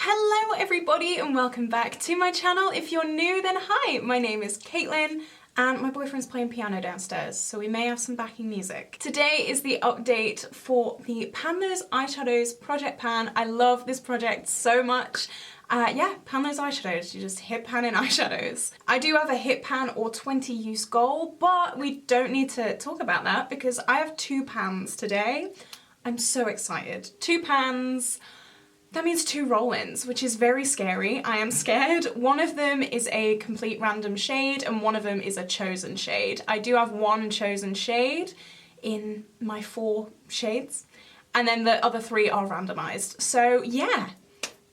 Hello everybody and welcome back to my channel. If you're new, then hi, my name is Caitlin and my boyfriend's playing piano downstairs, so we may have some backing music. Today is the update for the Pan Those Eyeshadows Project Pan. I love this project so much. Yeah, pan those eyeshadows, you just hit pan in eyeshadows. I do have a hit pan or 20 use goal, but we don't need to talk about that because I have 2 pans today. I'm so excited. 2 pans, that means 2 roll-ins, which is very scary. I am scared. One of them is a complete random shade and one of them is a chosen shade. I do have 1 chosen shade in my 4 shades, and then the other 3 are randomized. So yeah.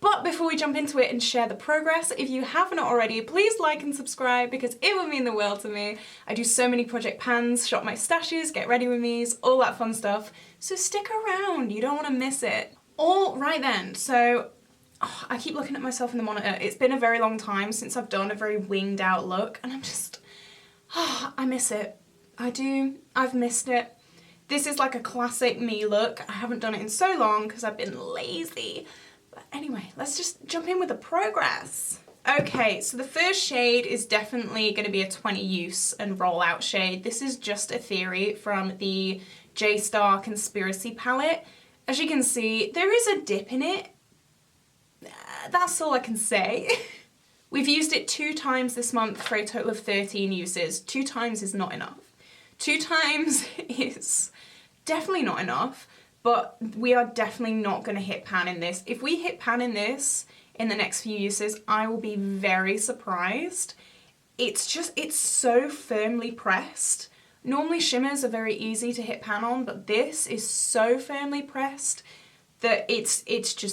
But before we jump into it and share the progress, if you haven't already, please like and subscribe because it would mean the world to me. I do so many project pans, shop my stashes, get ready with me's, all that fun stuff. So stick around, you don't want to miss it. All right then, so I keep looking at myself in the monitor. It's been a very long time since I've done a very winged out look and I'm just, I miss it. I do, I've missed it. This is like a classic me look. I haven't done it in so long because I've been lazy. But anyway, let's just jump in with the progress. Okay, so the first shade is definitely going to be a 20 use and roll out shade. This is Just a Theory from the J-Star Conspiracy palette. As you can see, there is a dip in it. That's all I can say. We've used it 2 times this month for a total of 13 uses. 2 times is not enough. 2 times is definitely not enough. But we are definitely not going to hit pan in this. If we hit pan in this in the next few uses, I will be very surprised. It's so firmly pressed. Normally shimmers are very easy to hit pan on, but this is so firmly pressed that it's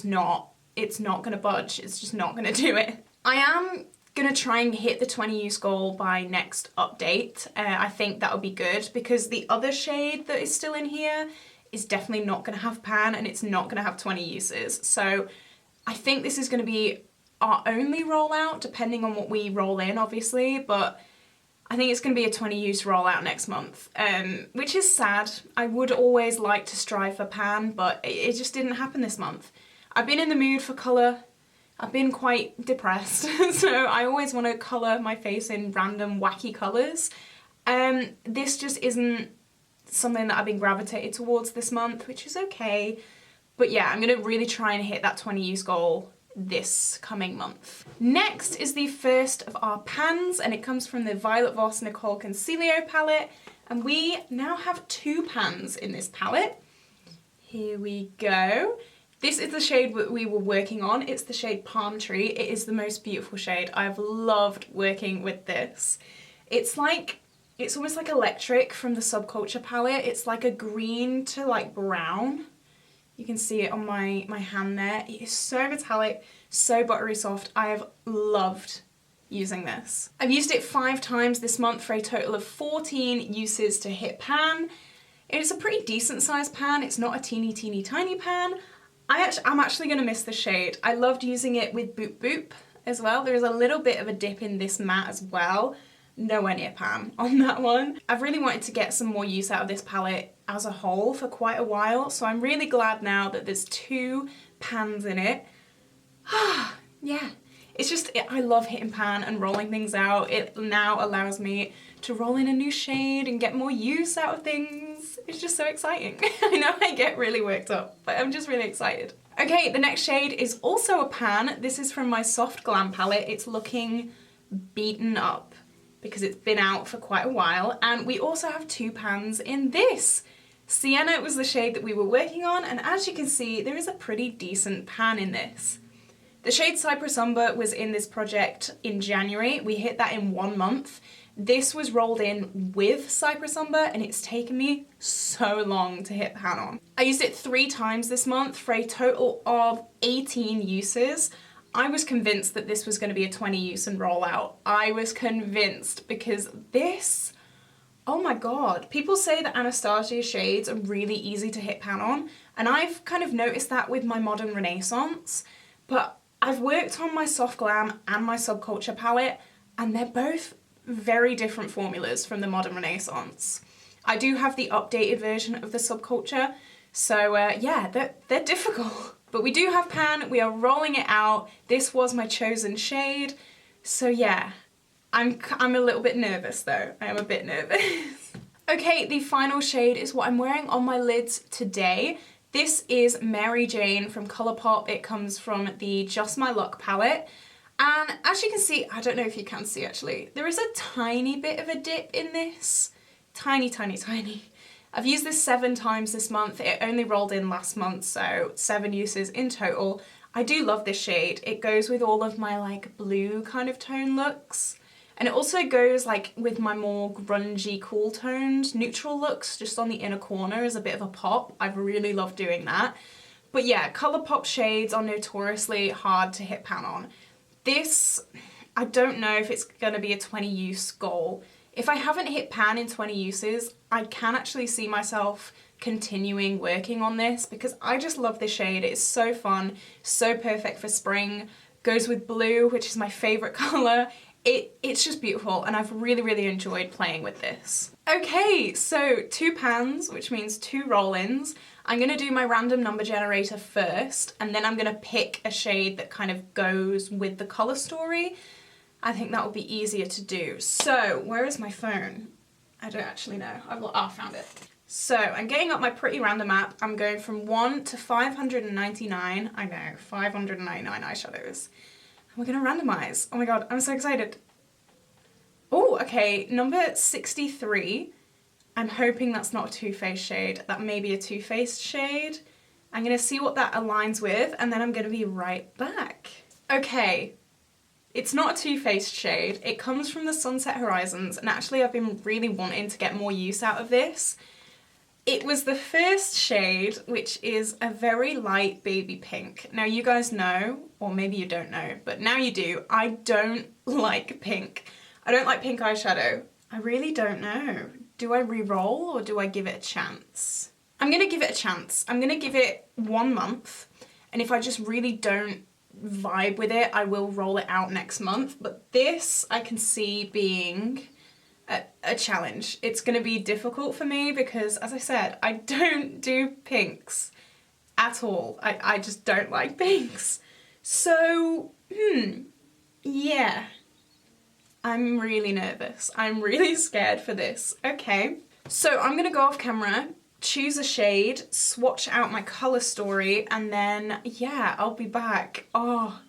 not going to budge. It's just not going to do it. I am going to try and hit the 20 use goal by next update. I think that would be good because the other shade that is still in here is definitely not going to have pan and it's not going to have 20 uses. So I think this is going to be our only rollout, depending on what we roll in, obviously, but I think it's going to be a 20 use rollout next month, which is sad. I would always like to strive for pan, but it just didn't happen this month. I've been in the mood for colour. I've been quite depressed, so I always want to colour my face in random wacky colours. This just isn't something that I've been gravitated towards this month, which is okay. But yeah, I'm gonna really try and hit that 20 use goal this coming month. Next is the first of our pans, and it comes from the Violet Voss Nicole Concilio palette, and we now have 2 pans in this palette. Here we go. This is the shade that we were working on. It's the shade Palm Tree. It is the most beautiful shade. I've loved working with this. It's almost like electric from the Subculture palette. It's like a green to like brown. You can see it on my hand there. It is so metallic, so buttery soft. I have loved using this. I've used it 5 times this month for a total of 14 uses to hit pan. It's a pretty decent sized pan. It's not a teeny tiny pan. I'm actually gonna miss the shade. I loved using it with Boop Boop as well. There's a little bit of a dip in this matte as well. Nowhere near pan on that one. I've really wanted to get some more use out of this palette as a whole for quite a while, so I'm really glad now that there's 2 pans in it. Yeah, it's just, I love hitting pan and rolling things out. It now allows me to roll in a new shade and get more use out of things. It's just so exciting. I know I get really worked up, but I'm just really excited. Okay, the next shade is also a pan. This is from my Soft Glam palette. It's looking beaten up because it's been out for quite a while, and we also have 2 pans in this. Sienna was the shade that we were working on, and as you can see, there is a pretty decent pan in this. The shade Cypress Umber was in this project in January. We hit that in 1 month. This was rolled in with Cypress Umber, and it's taken me so long to hit pan on. I used it 3 times this month for a total of 18 uses. I was convinced that this was going to be a 20 use and rollout. I was convinced because this, oh my god. People say that Anastasia shades are really easy to hit pan on, and I've kind of noticed that with my Modern Renaissance, but I've worked on my Soft Glam and my Subculture palette, and they're both very different formulas from the Modern Renaissance. I do have the updated version of the Subculture, so yeah, they're difficult. But we do have pan, we are rolling it out. This was my chosen shade. So yeah, I'm a little bit nervous though. I am a bit nervous. Okay, the final shade is what I'm wearing on my lids today. This is Mary Jane from Colourpop. It comes from the Just My Luck palette. And as you can see, I don't know if you can see actually, there is a tiny bit of a dip in this. Tiny, tiny, tiny. I've used this 7 times this month. It only rolled in last month, so 7 uses in total. I do love this shade. It goes with all of my like blue kind of tone looks. And it also goes like with my more grungy, cool toned neutral looks, just on the inner corner as a bit of a pop. I've really loved doing that. But yeah, Colourpop shades are notoriously hard to hit pan on. This, I don't know if it's gonna be a 20 use goal. If I haven't hit pan in 20 uses, I can actually see myself continuing working on this because I just love this shade. It's so fun, so perfect for spring. Goes with blue, which is my favorite color. It's just beautiful and I've really, really enjoyed playing with this. Okay, so 2 pans, which means 2 roll-ins. I'm gonna do my random number generator first, and then I'm gonna pick a shade that kind of goes with the color story. I think that will be easier to do. So, where is my phone? I don't actually know. I found it. So, I'm getting up my pretty random app. I'm going from 1 to 599. I know, 599 eyeshadows. We're gonna randomize. Oh my god, I'm so excited. Oh, okay, number 63. I'm hoping that's not a Too Faced shade. That may be a Too Faced shade. I'm gonna see what that aligns with and then I'm gonna be right back. Okay, it's not a Too Faced shade. It comes from the Sunset Horizons and actually I've been really wanting to get more use out of this. It was the first shade, which is a very light baby pink. Now you guys know, or maybe you don't know, but now you do, I don't like pink. I don't like pink eyeshadow. I really don't know. Do I re-roll or do I give it a chance? I'm gonna give it a chance. I'm gonna give it 1 month, and if I just really don't vibe with it, I will roll it out next month. But this I can see being a challenge. It's gonna be difficult for me because, as I said, I don't do pinks at all. I just don't like pinks. So, yeah. I'm really nervous. I'm really scared for this. Okay, so I'm gonna go off camera, choose a shade, swatch out my color story, and then, yeah, I'll be back. Oh,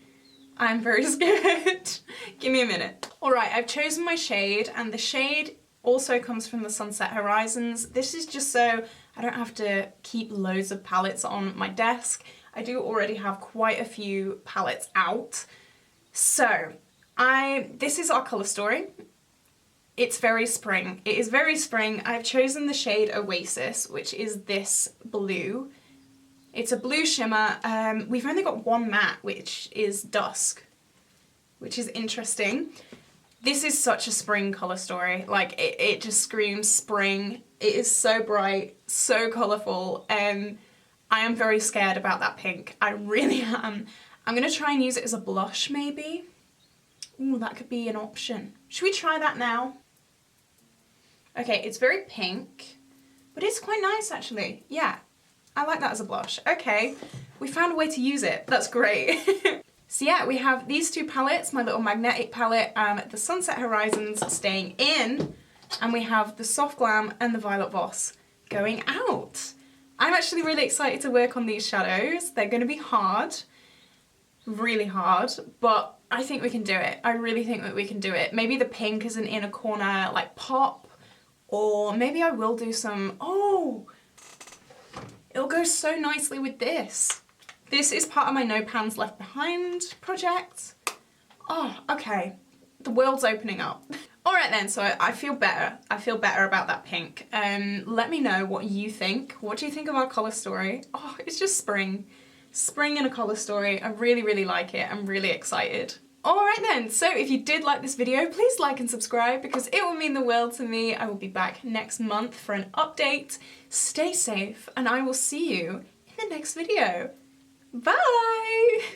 I'm very scared. Give me a minute. All right, I've chosen my shade, and the shade also comes from the Sunset Horizons. This is just so I don't have to keep loads of palettes on my desk. I do already have quite a few palettes out. So, this is our color story. It's very spring. It is very spring. I've chosen the shade Oasis, which is this blue. It's a blue shimmer. We've only got 1 matte, which is Dusk, which is interesting. This is such a spring color story. Like, it just screams spring. It is so bright, so colorful, and I am very scared about that pink. I really am. I'm gonna try and use it as a blush, maybe. Ooh, that could be an option. Should we try that now? Okay, it's very pink, but it's quite nice actually. Yeah, I like that as a blush. Okay, we found a way to use it. That's great. So yeah, we have these 2 palettes, my little magnetic palette and the Sunset Horizons staying in, and we have the Soft Glam and the Violet Voss going out. I'm actually really excited to work on these shadows. They're gonna be hard, really hard, but I think we can do it. I really think that we can do it. Maybe the pink is an inner corner like pop, or maybe I will do some, oh, it'll go so nicely with this. This is part of my No Pans Left Behind project. Oh, okay. The world's opening up. All right then, so I feel better. I feel better about that pink. Let me know what you think. What do you think of our color story? Oh, it's just spring. Spring in a color story. I really, really like it. I'm really excited. Alright then, so if you did like this video, please like and subscribe because it will mean the world to me. I will be back next month for an update. Stay safe and I will see you in the next video. Bye!